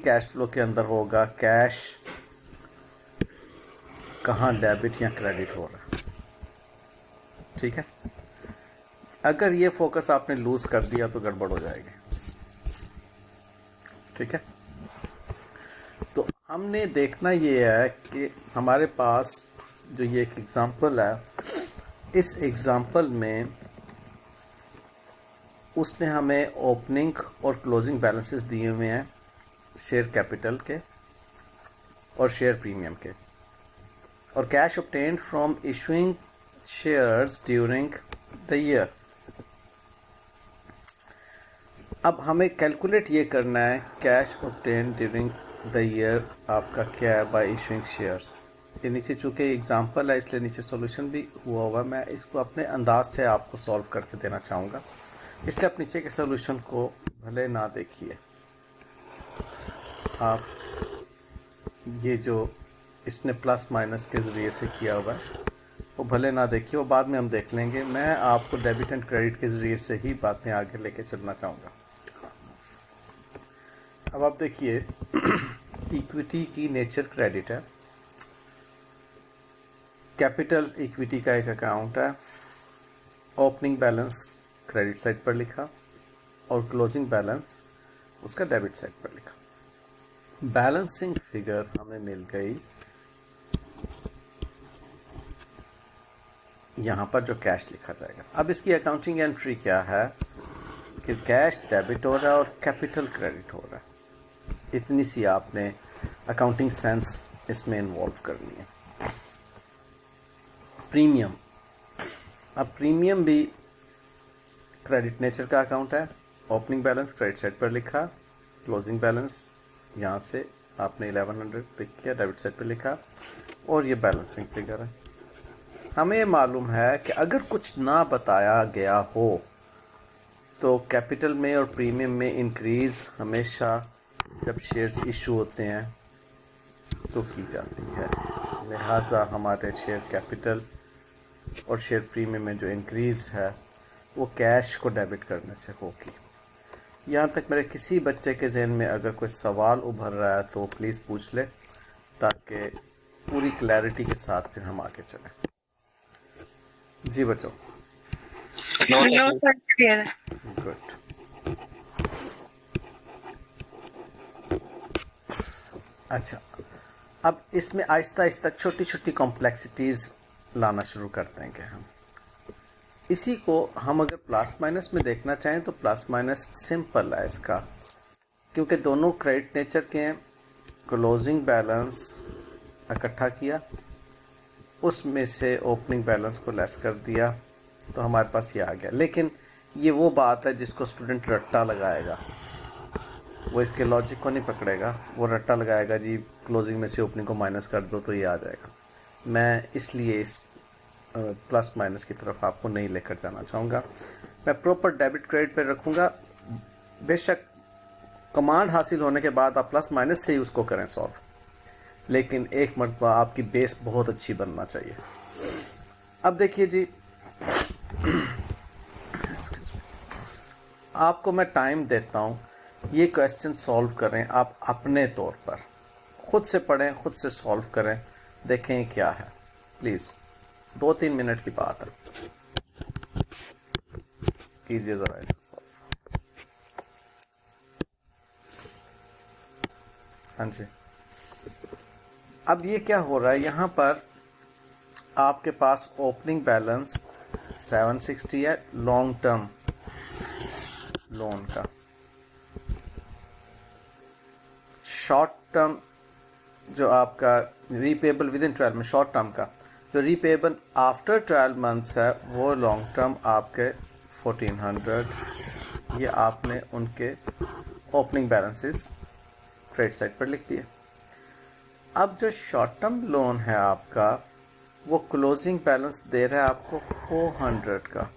Cash flow के अंदर होगा कैश कहाँ डेबिट या क्रेडिट हो रहा है। ठीक है, अगर ये फोकस आपने लूज कर दिया तो गड़बड़ हो जाएगी। ठीक है, तो हमने देखना ये है कि हमारे पास जो ये एक एग्जांपल है, इस एग्जांपल में उसने हमें ओपनिंग और क्लोजिंग बैलेंसेस दिए हुए हैं शेयर कैपिटल के और शेयर प्रीमियम के, और cash obtained from issuing shares during the year. अब हमें कैलकुलेट ये करना है cash obtained during the year आपका क्या है बाय इशूइंग शेयर्स। ये नीचे चूंकि एग्जांपल है इसलिए नीचे सॉल्यूशन भी हुआ होगा, मैं इसको अपने अंदाज से आपको सॉल्व करके देना चाहूँगा, इसलिए आप नीचे के सॉल्यूशन को भले ना देखिए। आप ये जो इसने प्लस माइनस के ज़रिए से किया हुआ है वो भले ना देखिए, वो बाद में हम देख लेंगे। मैं आपको डेबिट एंड क्रेडिट के ज़रिए से ही बातें आगे लेके चलना चाहूँगा। अब आप देखिए इक्विटी की नेचर क्रेडिट है, कैपिटल इक्विटी का एक अकाउंट है, ओपनिंग बैलेंस क्रेडिट साइड पर लिखा और क्लोजिंग बैलेंस उसका डेबिट साइड पर लिखा। बैलेंसिंग फिगर हमें मिल गई यहाँ पर जो कैश लिखा जाएगा। अब इसकी अकाउंटिंग एंट्री क्या है कि कैश डेबिट हो रहा है और कैपिटल क्रेडिट हो रहा है। इतनी सी आपने अकाउंटिंग सेंस इसमें इन्वॉल्व करनी है। प्रीमियम, अब प्रीमियम भी क्रेडिट नेचर का अकाउंट है, ओपनिंग बैलेंस क्रेडिट साइड पर लिखा, क्लोजिंग बैलेंस यहाँ से आपने 1100 पिक किया, डेबिट साइड पर लिखा, और ये बैलेंसिंग फिगर है। हमें मालूम है कि अगर कुछ ना बताया गया हो तो कैपिटल में और प्रीमियम में इंक्रीज हमेशा जब शेयर्स इशू होते हैं तो की जाती है। लिहाजा हमारे शेयर कैपिटल और शेयर प्रीमियम में जो इंक्रीज है वो कैश को डेबिट करने से होगी। यहाँ तक मेरे किसी बच्चे के जहन में अगर कोई सवाल उभर रहा है तो प्लीज़ पूछ ले, ताकि पूरी क्लैरिटी के साथ फिर हम आगे चलें। जी बच्चों, नो सर, क्लियर है। गुड। अच्छा, अब इसमें आहिस्ता आहिस्ता छोटी छोटी कॉम्प्लेक्सिटीज़ लाना शुरू कर देंगे हम। इसी को हम अगर प्लस माइनस में देखना चाहें तो प्लस माइनस सिंपल है इसका, क्योंकि दोनों क्रेडिट नेचर के हैं। क्लोजिंग बैलेंस इकट्ठा किया, उसमें से ओपनिंग बैलेंस को लेस कर दिया तो हमारे पास ये आ गया। लेकिन ये वो बात है जिसको स्टूडेंट रट्टा लगाएगा, वो इसके लॉजिक को नहीं पकड़ेगा, वो रट्टा लगाएगा जी क्लोजिंग में से ओपनिंग को माइनस कर दो तो ये आ जाएगा। मैं इसलिए इस प्लस माइनस की तरफ आपको नहीं लेकर जाना चाहूँगा। मैं प्रॉपर डेबिट क्रेडिट पे रखूँगा। बेशक कमांड हासिल होने के बाद आप प्लस माइनस से ही उसको करें सॉल्व, लेकिन एक मरतबा आपकी बेस बहुत अच्छी बनना चाहिए। अब देखिए जी आपको मैं टाइम देता हूँ, ये क्वेश्चन सॉल्व करें आप अपने तौर पर, खुद से पढ़ें, खुद से सॉल्व करें, देखें क्या है। प्लीज़ 2-3 मिनट की बात है, कीजिए ज़रा इसे सॉल्व। हाँ जी, अब ये क्या हो रहा है, यहाँ पर आपके पास ओपनिंग बैलेंस 760 है लॉन्ग टर्म लोन का। शॉर्ट टर्म जो आपका रीपेबल विद इन 12 में, शॉर्ट टर्म का जो रीपेबल आफ्टर 12 मंथ्स है वो लॉन्ग टर्म आपके 1400, ये आपने उनके ओपनिंग बैलेंसेस क्रेडिट साइड पर लिख दिए। अब जो शॉर्ट टर्म लोन है आपका वो क्लोजिंग बैलेंस दे रहा है आपको 400 का,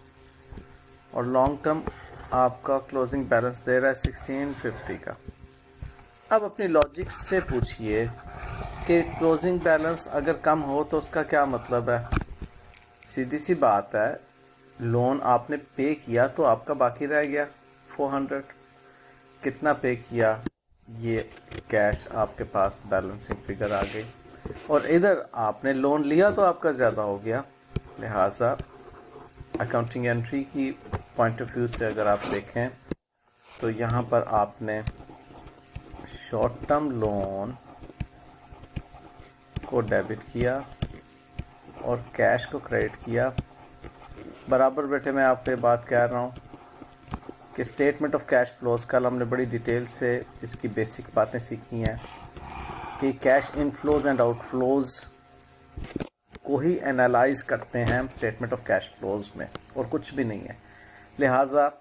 और लॉन्ग टर्म आपका क्लोजिंग बैलेंस दे रहा है 1650 का। अब अपनी लॉजिक से पूछिए कि क्लोजिंग बैलेंस अगर कम हो तो उसका क्या मतलब है। सीधी सी बात है, लोन आपने पे किया तो आपका बाकी रह गया 400। कितना पे किया, ये कैश आपके पास बैलेंसिंग फिगर आ गई, और इधर आपने लोन लिया तो आपका ज़्यादा हो गया, लिहाजा अकाउंटिंग एंट्री की पॉइंट ऑफ व्यू से अगर आप देखें तो यहाँ पर आपने शॉर्ट टर्म लोन को डेबिट किया और कैश को क्रेडिट किया। बराबर बेटे मैं आपको ये बात कह रहा हूँ कि स्टेटमेंट ऑफ कैश फ्लोज, कल हमने बड़ी डिटेल से इसकी बेसिक बातें सीखी हैं कि कैश इनफ्लोज एंड आउटफ्लोज को ही एनालाइज करते हैं हम स्टेटमेंट ऑफ कैश फ्लोज में, और कुछ भी नहीं है। लिहाजा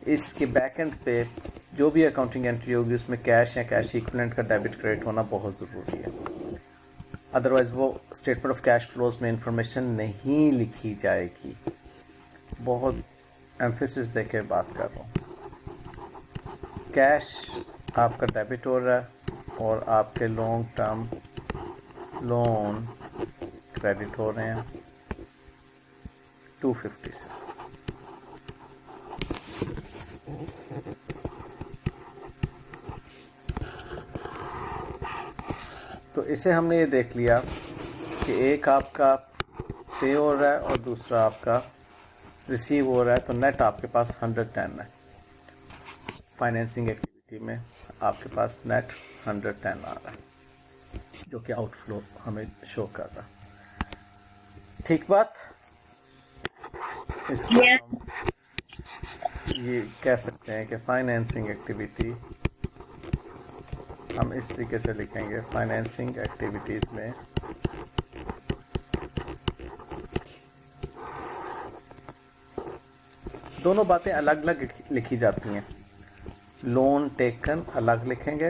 इसके बैक एंड पे जो भी अकाउंटिंग एंट्री होगी उसमें कैश या कैश इक्विवेलेंट का डेबिट क्रेडिट होना बहुत ज़रूरी है, अदरवाइज़ वो स्टेटमेंट ऑफ कैश फ्लोज में इंफॉर्मेशन नहीं लिखी जाएगी। बहुत एम्फेसिस दे के बात कर रहा हूँ। कैश आपका डेबिट हो रहा है और आपके लॉन्ग टर्म लोन क्रेडिट हो रहे हैं 250 से। तो इसे हमने ये देख लिया कि एक आपका पे हो रहा है और दूसरा आपका रिसीव हो रहा है, तो नेट आपके पास 110 है। फाइनेंसिंग एक्टिविटी में आपके पास नेट 110 आ रहा है, जो कि आउटफ्लो हमें शो कर रहा है। ठीक बात, इसको हम ये कह सकते हैं कि फाइनेंसिंग एक्टिविटी हम इस तरीके से लिखेंगे। फाइनेंसिंग एक्टिविटीज़ में दोनों बातें अलग अलग लिखी जाती हैं। लोन टेकन अलग लिखेंगे,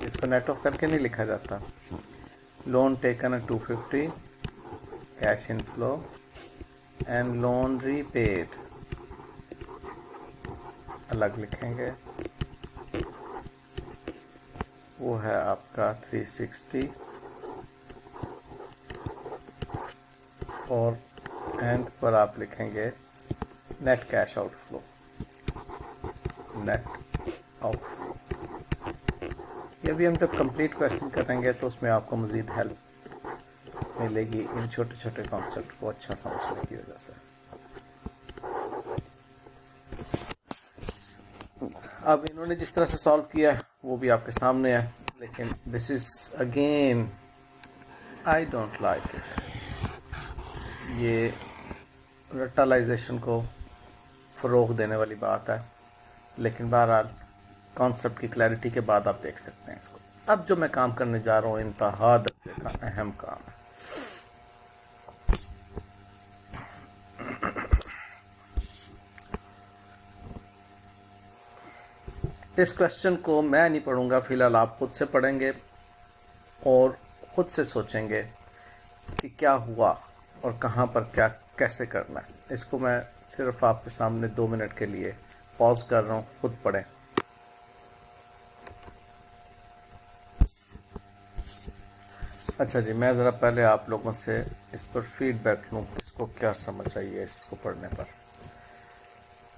इसको नेट ऑफ करके नहीं लिखा जाता। लोन टेकन है 250 cash inflow, and loan repaid अलग लिखेंगे, वो है आपका 360, और एंड पर आप लिखेंगे net cash outflow, net outflow. ये भी हम जब कंप्लीट क्वेश्चन करेंगे तो उसमें आपको मज़ीद हेल्प मिलेगी इन छोटे छोटे कॉन्सेप्ट को अच्छा समझने की वजह से। अब इन्होंने जिस तरह से सॉल्व किया है वो भी आपके सामने है, लेकिन this is again I don't like it. ये रटलाइजेशन को फ़रोग देने वाली बात है, लेकिन बहरहाल कॉन्सेप्ट की क्लैरिटी के बाद आप देख सकते हैं इसको। अब जो मैं काम करने जा रहा हूँ इंतहा दर्जे का अहम काम है। इस क्वेश्चन को मैं नहीं पढ़ूंगा, फिलहाल आप खुद से पढ़ेंगे और खुद से सोचेंगे कि क्या हुआ और कहाँ पर क्या कैसे करना है। इसको मैं सिर्फ आपके सामने 2 मिनट के लिए पॉज कर रहा हूँ, खुद पढ़ें। अच्छा जी, मैं ज़रा पहले आप लोगों से इस पर फीडबैक लूँ, इसको क्या समझ आई है इसको पढ़ने पर।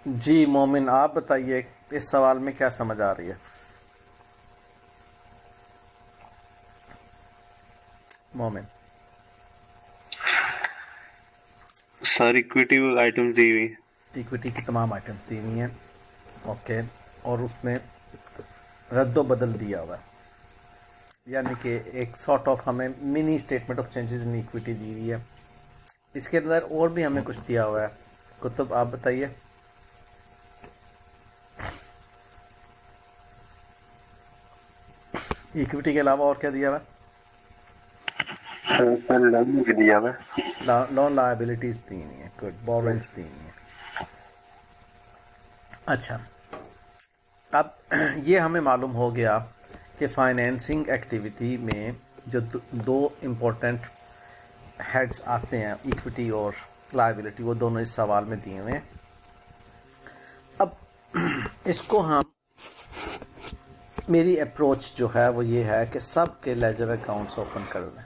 जी मोमिन, आप बताइए इस सवाल में क्या समझ आ रही है। मोमिन सर इक्विटी आइटम्स दी हुई, इक्विटी की तमाम आइटम्स दी हुई हैं, ओके, और उसमें रद्दो बदल दिया हुआ है, यानी कि एक सॉर्ट ऑफ हमें mini statement of changes in equity दी हुई है। इसके अंदर और भी हमें कुछ दिया हुआ है। कुतुब आप बताइए। इक्विटी के अलावा और क्या दिया हुआ है? दिया हुआ लोन लायबिलिटीज दी हुई है, गुड, बोरोइंग्स दी हुई है। अच्छा, अब ये हमें मालूम हो गया कि फाइनेंसिंग एक्टिविटी में जो दो इम्पोर्टेंट हेड्स आते हैं, इक्विटी और लायबिलिटी, वो दोनों इस सवाल में दिए हुए हैं। अब इसको हम, मेरी अप्रोच जो है वो ये है कि सब के लेजर अकाउंट्स ओपन कर लें।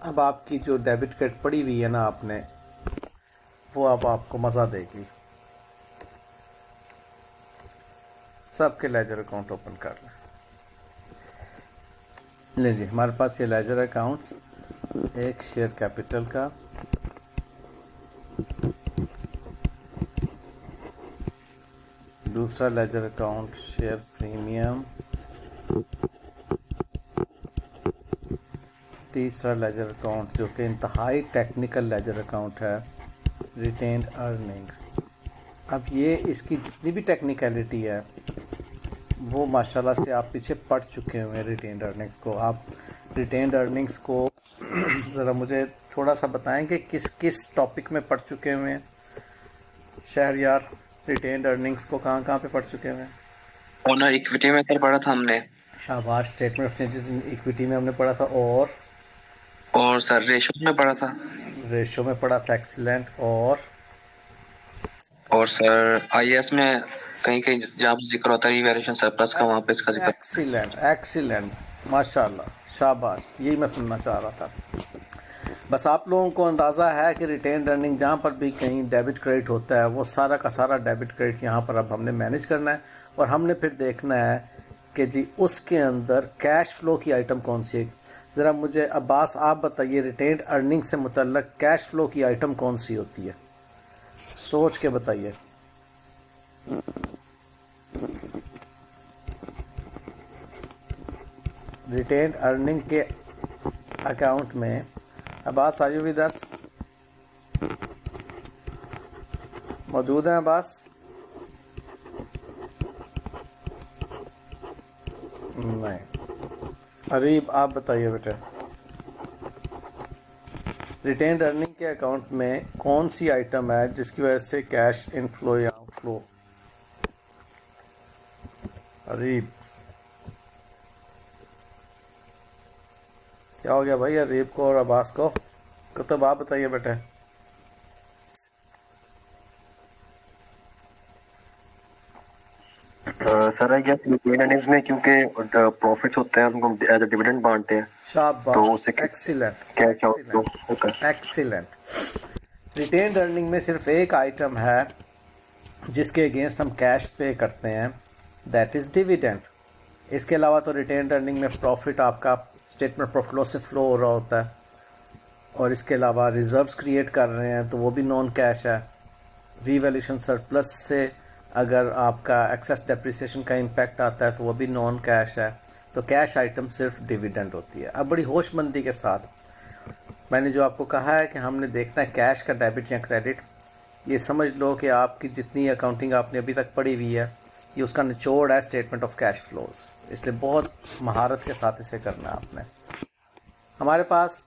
अब आपकी जो डेबिट कार्ड पड़ी हुई है ना आपने, वो अब आपको मज़ा देगी। सबके लेजर अकाउंट ओपन कर लें। लीजिए हमारे पास ये लेजर अकाउंट्स, एक शेयर कैपिटल का, दूसरा लेजर अकाउंट शेयर प्रीमियम, तीसरा लेजर अकाउंट जो कि इंतहाई टेक्निकल लेजर अकाउंट है, रिटेन्ड अर्निंग्स। अब ये इसकी जितनी भी टेक्निकलिटी है वो माशाल्लाह से आप पीछे पढ़ चुके हुए हैं। रिटेन्ड अर्निंग्स को आप रिटेन्ड अर्निंग्स को ज़रा मुझे थोड़ा सा बताएं कि किस किस टॉपिक में पढ़ चुके हुए हैं शहरयार। रिटेन्ड अर्निंग्स को कहाँ कहाँ पे पढ़ चुके हुए हैं? ओनर इक्विटी में सर पढ़ा था हमने, शाबाश। Statement of changes in equity में हमने पढ़ा था, और सर रेशो में पढ़ा था, रेशो में पढ़ा था। एक्सीलेंट। और सर आईएएस में कहीं कहीं जहाँ पे जिक्र होता है रिवैल्यूएशन सरप्लस का, वहाँ पे इसका जिक्र। एक्सीलेंट एक्सीलेंट, माशाल्लाह, शाबाश, यही मैं सुनना चाह रहा था। बस आप लोगों को अंदाज़ा है कि रिटेन अर्निंग जहाँ पर भी कहीं डेबिट क्रेडिट होता है वो सारा का सारा डेबिट क्रेडिट यहाँ पर अब हमने मैनेज करना है, और हमने फिर देखना है कि जी उसके अंदर कैश फ्लो की आइटम कौन सी है। ज़रा मुझे अब्बास आप बताइए, रिटेन अर्निंग से मुतल्लक कैश फ्लो की आइटम कौन सी होती है? सोच के बताइए। रिटेन अर्निंग के अकाउंट में Abbas, are you with us? मौजूद हैं अब्बास? नहीं। अरीब आप बताइए बेटे, रिटेन अर्निंग के अकाउंट में कौन सी आइटम है जिसकी वजह से कैश इनफ्लो या आउटफ्लो? अरीब, क्या हो गया भाई अरीब को और अब्बास को? कुतुब आप बताइए बेटे। Sir I guess retained earnings में क्योंकि प्रॉफिट्स होते हैं उनको एज अ डिविडेंड बांटते हैं, शाबाश, तो उससे एक्सीलेंट, कैश आउटफ्लो होता है। एक्सीलेंट। रिटेन अर्निंग में सिर्फ एक आइटम है जिसके अगेंस्ट हम कैश पे करते हैं, दैट इज़ डिविडेंड। इसके अलावा तो रिटेन अर्निंग में प्रॉफिट आपका स्टेटमेंट ऑफ लॉस से फ्लो हो रहा होता है, और इसके अलावा रिजर्व्स क्रिएट कर रहे हैं तो वो भी नॉन कैश है। रीवैल्यूएशन सरप्लस से अगर आपका एक्सेस डेप्रिसिएशन का इम्पैक्ट आता है तो वो भी नॉन कैश है। तो कैश आइटम सिर्फ डिविडेंड होती है। अब बड़ी होशमंदी के साथ मैंने जो आपको कहा है कि हमने देखना है कैश का डेबिट या क्रेडिट, ये समझ लो कि आपकी जितनी अकाउंटिंग आपने अभी तक पढ़ी हुई है ये उसका निचोड़ है स्टेटमेंट ऑफ कैश फ्लोज, इसलिए बहुत महारत के साथ इसे करना है आपने। हमारे पास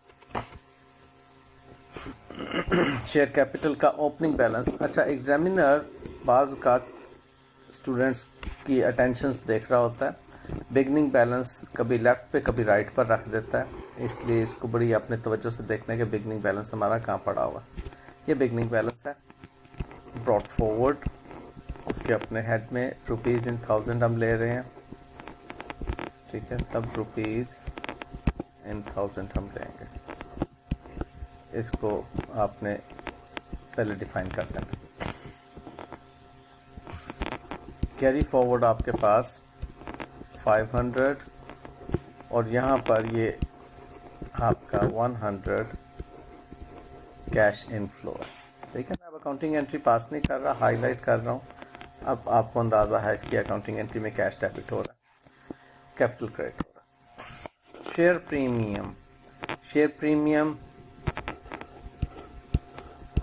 शेयर कैपिटल का ओपनिंग बैलेंस। अच्छा, एग्जामिनर बाज़ का स्टूडेंट्स की अटेंशन देख रहा होता है, बिगनिंग बैलेंस कभी लेफ़्ट पे कभी राइट पर रख देता है, इसलिए इसको बड़ी अपने तवज्जो से देखने के बिगनिंग बैलेंस हमारा कहाँ पड़ा हुआ। ये बिगनिंग बैलेंस है, ब्रॉट फॉरवर्ड, उसके अपने हेड में रुपीज़ इन 1000 हम ले रहे हैं, ठीक है, सब रुपीज़ इन 1000 हम लेंगे। इसको आपने पहले डिफाइन कर देना। कैरी फॉरवर्ड आपके पास 500 और यहाँ पर ये आपका 100 कैश इनफ्लो है, ठीक है। मैं अब अकाउंटिंग एंट्री पास नहीं कर रहा, हाईलाइट कर रहा हूँ। अब आपको अंदाज़ा है इसकी अकाउंटिंग एंट्री में कैश डेबिट हो रहा है, कैपिटल क्रेडिट हो रहा है। Share premium, share premium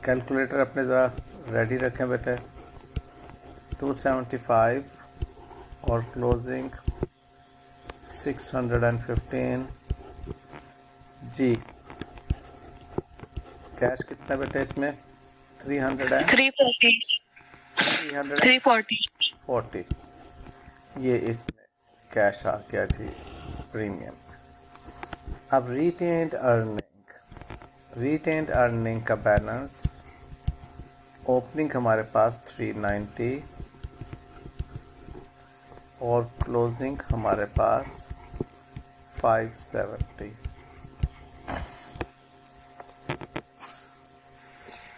calculator अपने ज़रा रेडी रखें बेटे। 275 और क्लोजिंग 615 जी। कैश कितना बेटे इसमें? 300 है, 340 ये इसमें कैश आ गया जी प्रीमियम। अब रिटेन्ड अर्निंग, रिटेन्ड अर्निंग का बैलेंस ओपनिंग हमारे पास 390 और क्लोजिंग हमारे पास 570।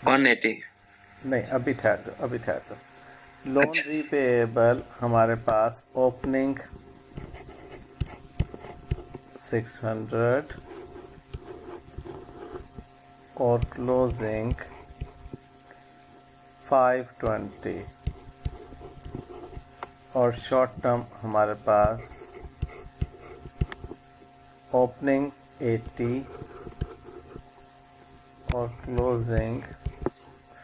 180 नहीं, अभी ठहर दो, अभी ठहर दो। लोन रीपेएबल हमारे पास ओपनिंग 600 और क्लोजिंग 520 और शॉर्ट टर्म हमारे पास ओपनिंग 80 और क्लोजिंग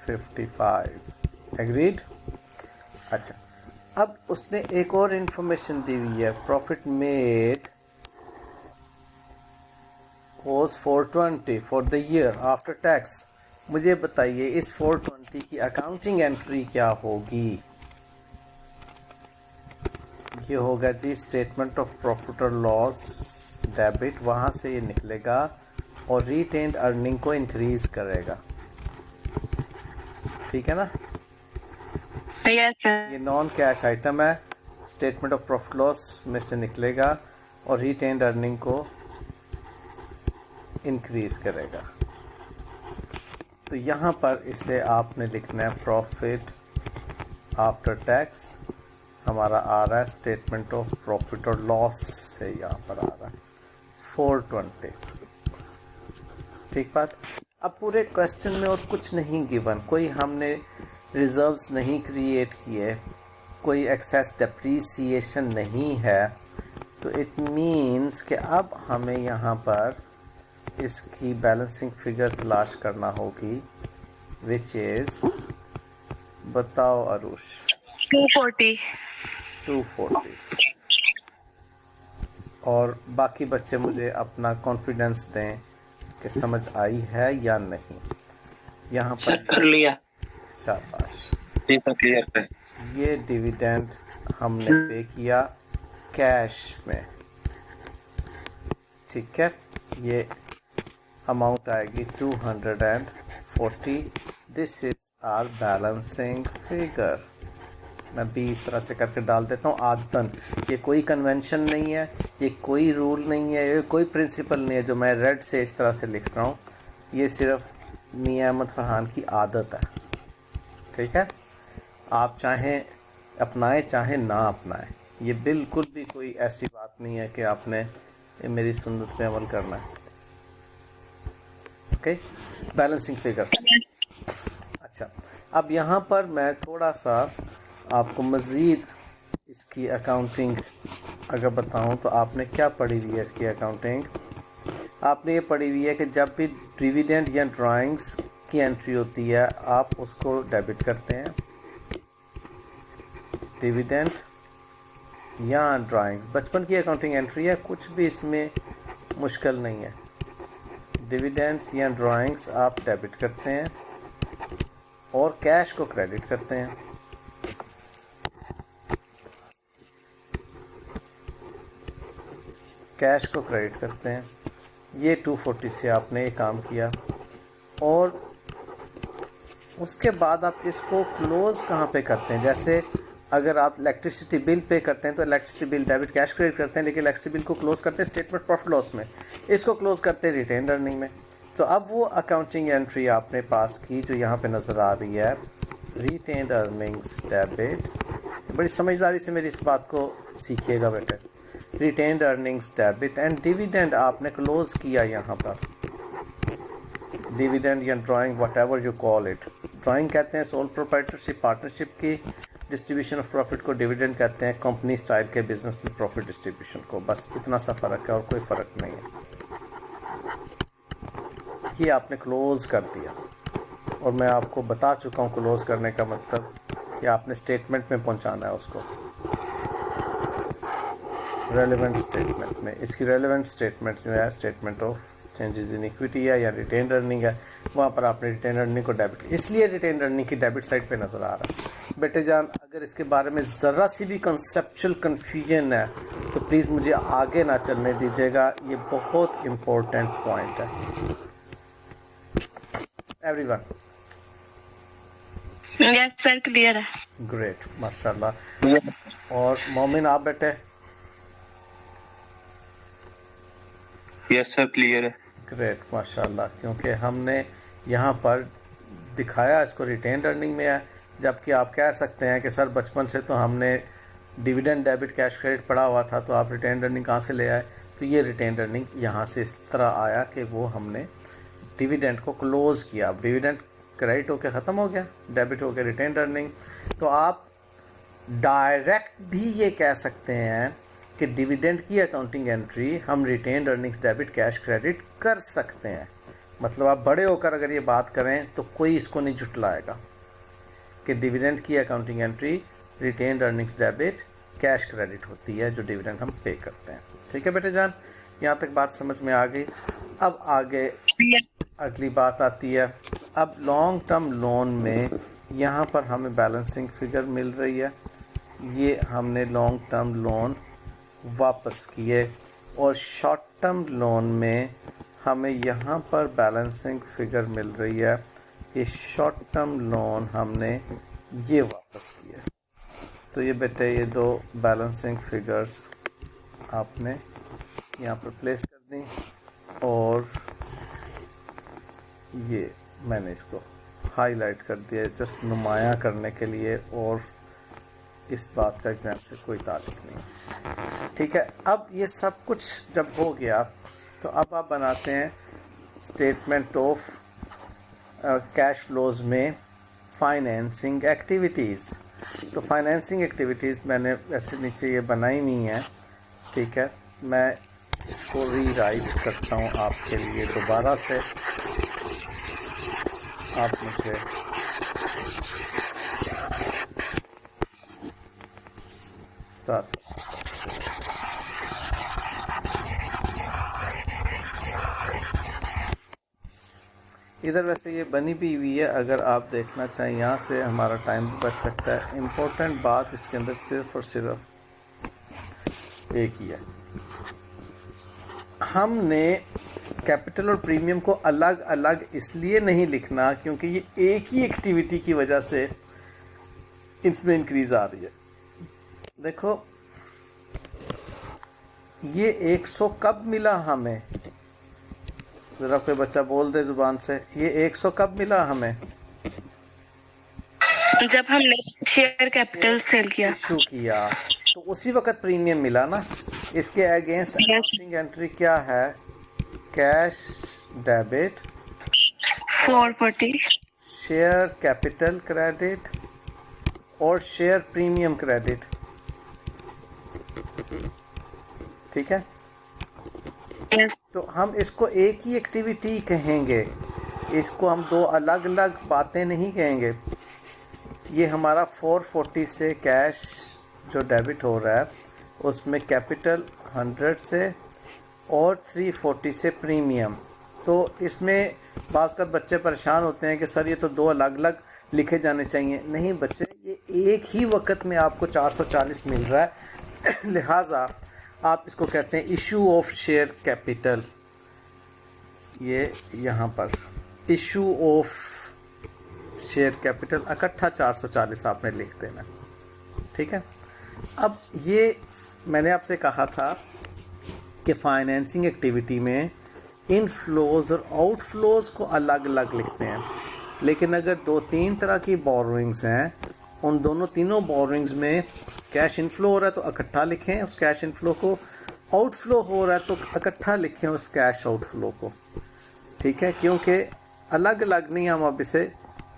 55। एग्रीड। अच्छा, अब उसने एक और इंफॉर्मेशन दी हुई है, profit made was 420 for the year after tax. मुझे बताइए इस 420 की अकाउंटिंग एंट्री क्या होगी? ये होगा जी स्टेटमेंट ऑफ प्रॉफिट और लॉस डेबिट, वहां से ये निकलेगा और रिटेन्ड अर्निंग को इंक्रीज करेगा। ठीक है ना? यस ये सर। नॉन कैश आइटम है, स्टेटमेंट ऑफ प्रॉफिट लॉस में से निकलेगा और रिटेन्ड अर्निंग को इंक्रीज करेगा। तो यहाँ पर इसे आपने लिखना है प्रॉफिट आफ्टर टैक्स, हमारा आ रहा है स्टेटमेंट ऑफ प्रॉफिट और लॉस से, यहाँ पर आ रहा है 420। ठीक बात। अब पूरे क्वेश्चन में और कुछ नहीं गिवन, कोई हमने रिजर्व्स नहीं क्रिएट किए, कोई एक्सेस डेप्रीसिएशन नहीं है, तो इट मीन्स कि अब हमें यहाँ पर इसकी बैलेंसिंग फिगर तलाश करना होगी, विच इज, बताओ अरुष? 240। 240। और बाकी बच्चे मुझे अपना कॉन्फिडेंस दें कि समझ आई है या नहीं। यहाँ पर कर लिया। शाबाश। ये तो क्लियर है। ये डिविडेंड हमने पे किया कैश में। ठीक है, ये अमाउंट आएगी 240। This is our balancing figure. मैं भी इस तरह से करके डाल देता हूँ आदतन। ये कोई कन्वेंशन नहीं है, ये कोई रूल नहीं है, ये कोई प्रिंसिपल नहीं है जो मैं रेड से इस तरह से लिख रहा हूँ। ये सिर्फ मियां अहमद फरहान की आदत है। ठीक है, आप चाहें अपनाएं चाहे ना अपनाएं, ये बिल्कुल भी कोई ऐसी बात नहीं है कि आपने ये मेरी सुन्नत पे अमल करना है। Okay, balancing figure. अच्छा, अब यहाँ पर मैं थोड़ा सा आपको मज़ीद इसकी अकाउंटिंग अगर बताऊँ तो आपने क्या पढ़ी हुई है इसकी अकाउंटिंग? आपने ये पढ़ी हुई है कि जब भी डिविडेंड या ड्राइंग्स की एंट्री होती है आप उसको डेबिट करते हैं, डिविडेंड या ड्राइंग्स। बचपन की अकाउंटिंग एंट्री है, कुछ भी इसमें मुश्किल नहीं है। डिविडेंड्स या ड्राइंग्स आप डेबिट करते हैं और कैश को क्रेडिट करते हैं। कैश को क्रेडिट करते हैं। ये 240 से आपने ये काम किया और उसके बाद आप इसको क्लोज कहाँ पे करते हैं? जैसे अगर आप इलेक्ट्रिसिटी बिल पे करते हैं तो electricity bill debit cash credit करते हैं, लेकिन इलेक्ट्रिसिटी बिल को क्लोज करते हैं स्टेटमेंट प्रॉफिट लॉस में, इसको क्लोज करते हैं रिटेन्ड अर्निंग में। तो अब वो अकाउंटिंग एंट्री आपने पास की जो यहाँ पे नज़र आ रही है, रिटेन्ड अर्निंग्स डेबिट। बड़ी समझदारी से मेरी इस बात को सीखिएगा बेटे। Retained earnings debit and dividend आपने क्लोज किया यहाँ पर। डिविडेंड या drawing what ever you call it. Drawing कहते हैं सोल प्रोप्राइटरशिप पार्टनरशिप की डिस्ट्रीब्यूशन ऑफ प्रॉफिट को, डिविडेंड कहते हैं कंपनी स्टाइल के बिजनेस में प्रॉफिट डिस्ट्रीब्यूशन को। बस इतना सा फ़र्क है और कोई फ़र्क नहीं है। ये आपने क्लोज कर दिया और मैं आपको बता चुका हूँ क्लोज करने का मतलब कि आपने स्टेटमेंट में पहुँचाना है उसको, रेलेवेंट स्टेटमेंट में। इसकी रेलेवेंट स्टेटमेंट जो है statement of changes in equity है या रिटेन्ड अर्निंग है, वहाँ पर आपने रिटेन्ड अर्निंग को डेबिट, इसलिए रिटेन्ड अर्निंग की डेबिट साइड पे नज़र आ रहा है। बेटे जान, अगर इसके बारे में ज़रा सी भी कंसेप्चुअल कन्फ्यूजन है तो प्लीज़ मुझे आगे ना चलने दीजिएगा, ये बहुत इम्पोर्टेंट पॉइंट है। एवरीवन? यस सर, क्लियर है। ग्रेट, माशाल्लाह। और मोमिन आप बेटे? यस सर, क्लियर है। ग्रेट, माशाल्लाह। क्योंकि हमने यहाँ पर दिखाया इसको रिटेन्ड अर्निंग में है, जबकि आप कह सकते हैं कि सर बचपन से तो हमने डिविडेंड डेबिट कैश क्रेडिट पढ़ा हुआ था, तो आप रिटेन अर्निंग कहाँ से ले आए? तो ये रिटेन अर्निंग यहाँ से इस तरह आया कि वो हमने डिविडेंड को क्लोज किया। अब डिविडेंड क्रेडिट होकर ख़त्म हो गया, डेबिट हो गया रिटेन अर्निंग। तो आप डायरेक्ट भी ये कह सकते हैं कि डिविडेंड की अकाउंटिंग एंट्री हम retained earnings debit cash credit कर सकते हैं। मतलब आप बड़े होकर अगर ये बात करें तो कोई इसको नहीं झुटलाएगा कि डिविडेंड की accounting entry retained earnings debit cash credit होती है जो डिविडेंड हम पे करते हैं। ठीक है बेटे जान, यहाँ तक बात समझ में आ गई। अब आगे अगली बात आती है, अब लॉन्ग टर्म लोन में यहाँ पर हमें बैलेंसिंग फिगर मिल रही है। ये हमने लॉन्ग टर्म लोन वापस किए और शॉर्ट टर्म लोन में हमें यहाँ पर बैलेंसिंग फिगर मिल रही है। ये शॉर्ट टर्म लोन हमने ये वापस किए। तो ये बेटे ये दो बैलेंसिंग फिगर्स आपने यहाँ पर प्लेस कर दी और ये मैंने इसको हाईलाइट कर दिया जस्ट नुमाया करने के लिए, और इस बात का एग्जाम से कोई ताल्लुक नहीं। ठीक है, अब ये सब कुछ जब हो गया तो अब आप बनाते हैं स्टेटमेंट ऑफ कैश फ्लोज में फाइनेंसिंग एक्टिविटीज़। तो फाइनेंसिंग एक्टिविटीज़ मैंने वैसे नीचे ये बनाई नहीं है। ठीक है, मैं इसको रीराइट करता हूँ आपके लिए दोबारा से। आप मुझे साथ इधर वैसे ये बनी भी हुई है, अगर आप देखना चाहें यहाँ से हमारा टाइम बच सकता है। इम्पोर्टेंट बात इसके अंदर सिर्फ और सिर्फ एक ही है, हमने कैपिटल और प्रीमियम को अलग अलग इसलिए नहीं लिखना क्योंकि ये एक ही एक्टिविटी की वजह से इसमें इंक्रीज आ रही है। देखो ये 100 कब मिला हमें, जरा कोई बच्चा बोल दे जुबान से, ये 100 कब मिला हमें? जब हमने शेयर कैपिटल सेल किया, इशू किया, तो उसी वक्त प्रीमियम मिला ना। इसके अगेंस्ट अकाउंटिंग एंट्री क्या है? Cash debit 440, share capital credit और शेयर प्रीमियम क्रेडिट। ठीक है, यस, तो हम इसको एक ही एक्टिविटी कहेंगे, इसको हम दो अलग अलग बातें नहीं कहेंगे। ये हमारा 440 से कैश जो डेबिट हो रहा है उसमें कैपिटल 100 से और 340 से प्रीमियम। तो इसमें बाज़ वक़्त बच्चे परेशान होते हैं कि सर ये तो दो अलग अलग लिखे जाने चाहिए। नहीं बच्चे, ये एक ही वक्त में आपको 440 मिल रहा है, लिहाजा आप इसको कहते हैं इशू ऑफ शेयर कैपिटल। ये यहाँ पर इशू ऑफ शेयर कैपिटल इकट्ठा 440 आपने लिख देना। ठीक है, अब ये मैंने आपसे कहा था कि फाइनेंसिंग एक्टिविटी में इनफ्लोज और आउटफ्लोज को अलग अलग लिखते हैं, लेकिन अगर दो तीन तरह की बोरोइंग्स हैं, उन तीनों बोरोइंग्स में कैश इनफ्लो हो रहा है तो इकट्ठा लिखें उस कैश इनफ्लो को, आउटफ्लो हो रहा है तो इकट्ठा लिखें उस कैश आउटफ्लो को। ठीक है, क्योंकि अलग अलग नहीं हम अब इसे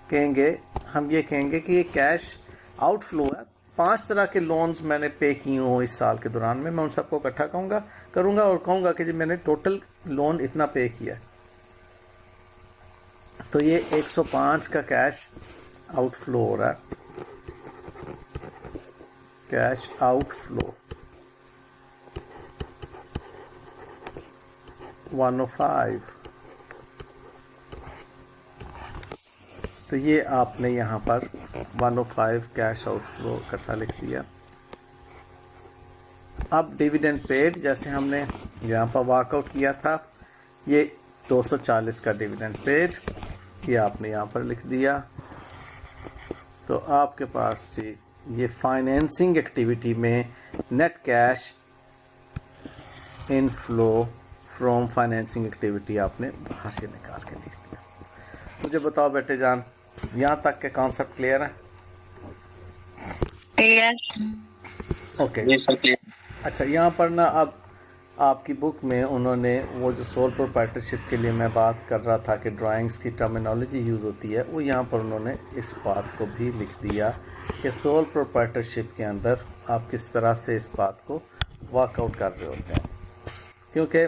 कहेंगे, हम ये कहेंगे कि ये कैश आउटफ्लो है। 5 तरह के लोन्स मैंने पे किए हो इस साल के दौरान में, मैं उन सबको इकट्ठा करूँगा और कहूँगा कि जी मैंने टोटल लोन इतना पे किया। तो ये 105 का कैश आउटफ्लो हो रहा है, कैश आउटफ्लो 105। तो ये आपने यहाँ पर 105 कैश आउटफ्लो इकट्ठा लिख दिया। अब डिविडेंड पेड, जैसे हमने यहाँ पर वर्कआउट किया था, ये 240 का डिविडेंड पेड, ये आपने यहाँ पर लिख दिया। तो आपके पास ये फाइनेंसिंग एक्टिविटी में net cash inflow from financing activity आपने बाहर से निकाल के लिख दिया। मुझे बताओ बेटे जान, यहाँ तक के कॉन्सेप्ट क्लियर है? Yes. ओके ये सर क्लियर। अच्छा, यहाँ पर ना अब आपकी बुक में उन्होंने वो जो सोल प्रोप्राइटरशिप के लिए मैं बात कर रहा था कि ड्राइंग्स की टर्मिनोलॉजी यूज़ होती है, वो यहाँ पर उन्होंने इस बात को भी लिख दिया कि सोल प्रोप्राइटरशिप के अंदर आप किस तरह से इस बात को वर्कआउट कर रहे होते हैं, क्योंकि